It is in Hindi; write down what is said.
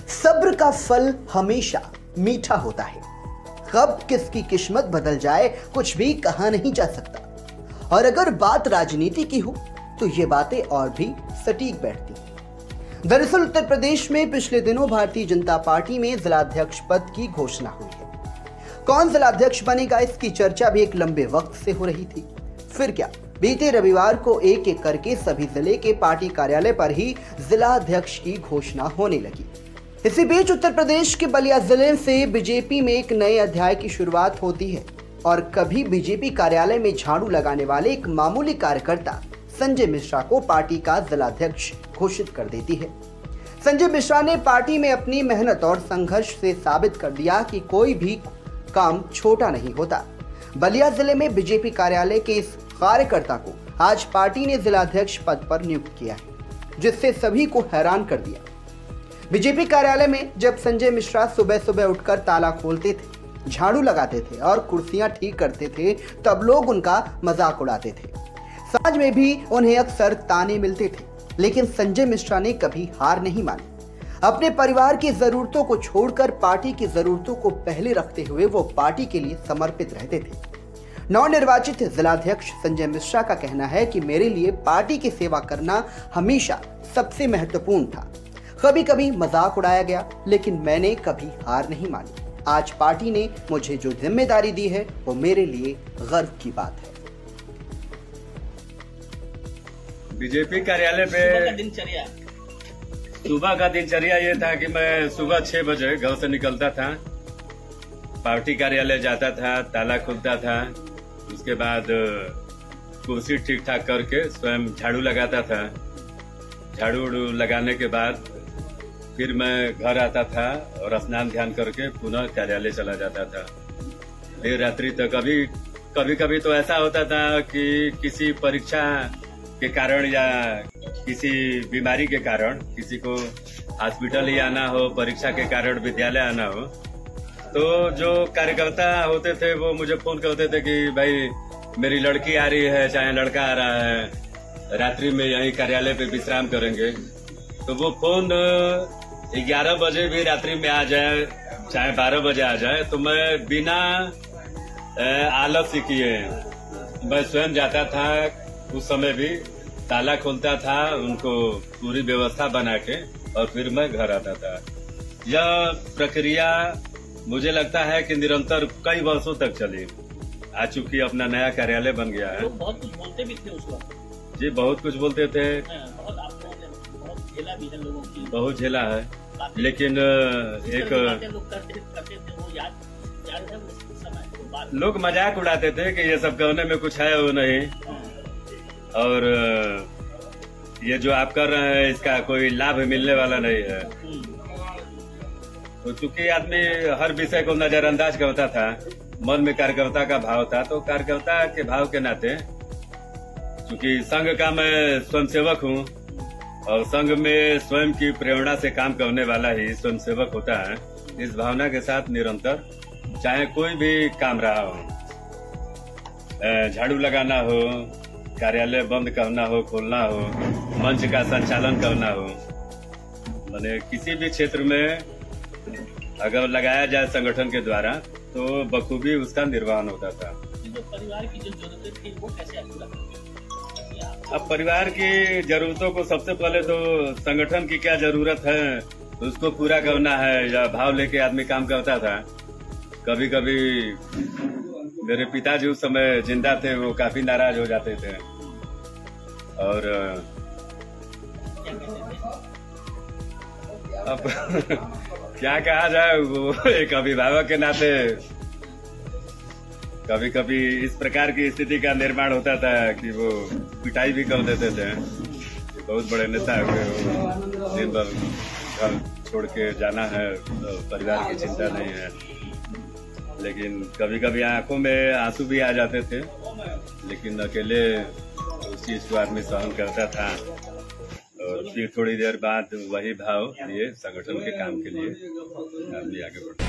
सब्र का फल हमेशा मीठा होता है। कब किसकी किस्मत बदल जाए कुछ भी कहा नहीं जा सकता। और अगर बात राजनीति की हो तो ये बातें और भी सटीक बैठती हैं। दरअसल उत्तर प्रदेश में पिछले दिनों भारतीय जनता पार्टी में जिलाध्यक्ष पद की घोषणा हुई है। कौन जिलाध्यक्ष बनेगा इसकी चर्चा भी एक लंबे वक्त से हो रही थी। फिर क्या, बीते रविवार को एक एक करके सभी जिले के पार्टी कार्यालय पर ही जिलाध्यक्ष की घोषणा होने लगी। इसी बीच उत्तर प्रदेश के बलिया जिले से बीजेपी में एक नए अध्याय की शुरुआत होती है और कभी बीजेपी कार्यालय में झाड़ू लगाने वाले एक मामूली कार्यकर्ता संजय मिश्रा को पार्टी का जिलाध्यक्ष घोषित कर देती है। संजय मिश्रा ने पार्टी में अपनी मेहनत और संघर्ष से साबित कर दिया कि कोई भी काम छोटा नहीं होता। बलिया जिले में बीजेपी कार्यालय के इस कार्यकर्ता को आज पार्टी ने जिलाध्यक्ष पद पर नियुक्त किया है, जिससे सभी को हैरान कर दिया। बीजेपी कार्यालय में जब संजय मिश्रा सुबह सुबह उठकर ताला खोलते थे, झाड़ू लगाते थे और कुर्सियां ठीक करते थे, तब लोग उनका मजाक उड़ाते थे। समाज में भी उन्हें अक्सर ताने मिलते थे, लेकिन संजय मिश्रा ने कभी हार नहीं मानी। अपने परिवार की जरूरतों को छोड़कर पार्टी की जरूरतों को पहले रखते हुए वो पार्टी के लिए समर्पित रहते थे। नवनिर्वाचित जिलाध्यक्ष संजय मिश्रा का कहना है कि मेरे लिए पार्टी की सेवा करना हमेशा सबसे महत्वपूर्ण था। कभी कभी मजाक उड़ाया गया, लेकिन मैंने कभी हार नहीं मानी। आज पार्टी ने मुझे जो जिम्मेदारी दी है वो मेरे लिए गर्व की बात है। बीजेपी कार्यालय पे सुबह का दिनचर्या ये था कि मैं सुबह 6 बजे घर से निकलता था, पार्टी कार्यालय जाता था, ताला खुलता था, उसके बाद कुर्सी ठीक ठाक करके स्वयं झाड़ू लगाता था। झाड़ू लगाने के बाद फिर मैं घर आता था और स्नान ध्यान करके पुनः कार्यालय चला जाता था देर रात्रि तक। कभी कभी तो ऐसा होता था कि किसी परीक्षा के कारण या किसी बीमारी के कारण किसी को हॉस्पिटल ही आना हो, परीक्षा के कारण विद्यालय आना हो, तो जो कार्यकर्ता होते थे वो मुझे फोन करते थे कि भाई मेरी लड़की आ रही है, चाहे लड़का आ रहा है, रात्रि में यहीं कार्यालय पे विश्राम करेंगे। तो वो फोन 11 बजे भी रात्रि में आ जाए, चाहे 12 बजे आ जाए, तो मैं बिना आलस्य किए मैं स्वयं जाता था। उस समय भी ताला खोलता था, उनको पूरी व्यवस्था बना के, और फिर मैं घर आता था। यह प्रक्रिया मुझे लगता है कि निरंतर कई वर्षों तक चली आ चुकी। अपना नया कार्यालय बन गया है। लोग बहुत कुछ बोलते भी थे उस वक्त। जी, बहुत कुछ बोलते थे, बहुत झेला भी है लोगों की, बहुत झेला है, लेकिन एक लोग करते थे वो याद है उस समय। लोग मजाक उड़ाते थे कि ये सब कहने में कुछ है वो नहीं, और ये जो आप कर रहे हैं इसका कोई लाभ मिलने वाला नहीं है। तो चूंकि आदमी हर विषय को नजरअंदाज करता था, मन में कार्यकर्ता का भाव था, तो कार्यकर्ता के भाव के नाते, चूंकि संघ का मैं स्वयंसेवक हूँ और संघ में स्वयं की प्रेरणा से काम करने वाला ही स्वयंसेवक होता है, इस भावना के साथ निरंतर चाहे कोई भी काम रहा हो, झाड़ू लगाना हो, कार्यालय बंद करना हो, खोलना हो, मंच का संचालन करना हो, माने किसी भी क्षेत्र में अगर लगाया जाए संगठन के द्वारा तो बखूबी उसका निर्वहन होता था। जो परिवार की जो जरूरतें थी वो कैसे पूरा करते? अब परिवार की जरूरतों को सबसे पहले तो संगठन की क्या जरूरत है उसको पूरा करना है, या भाव लेके आदमी काम करता था। कभी कभी मेरे पिताजी उस समय जिंदा थे, वो काफी नाराज हो जाते थे और अब क्या कहा जाए, वो एक अभिभावक के नाते कभी कभी इस प्रकार की स्थिति का निर्माण होता था कि वो पिटाई भी कर देते थे। बहुत बड़े नेता हुए, दिन भर घर छोड़ के जाना है, परिवार की चिंता नहीं है, लेकिन कभी कभी आंखों में आंसू भी आ जाते थे, लेकिन अकेले उस चीज को आदमी सहन करता था और फिर थोड़ी देर बाद वही भाव लिए संगठन के काम के लिए आदमी आगे बढ़ता।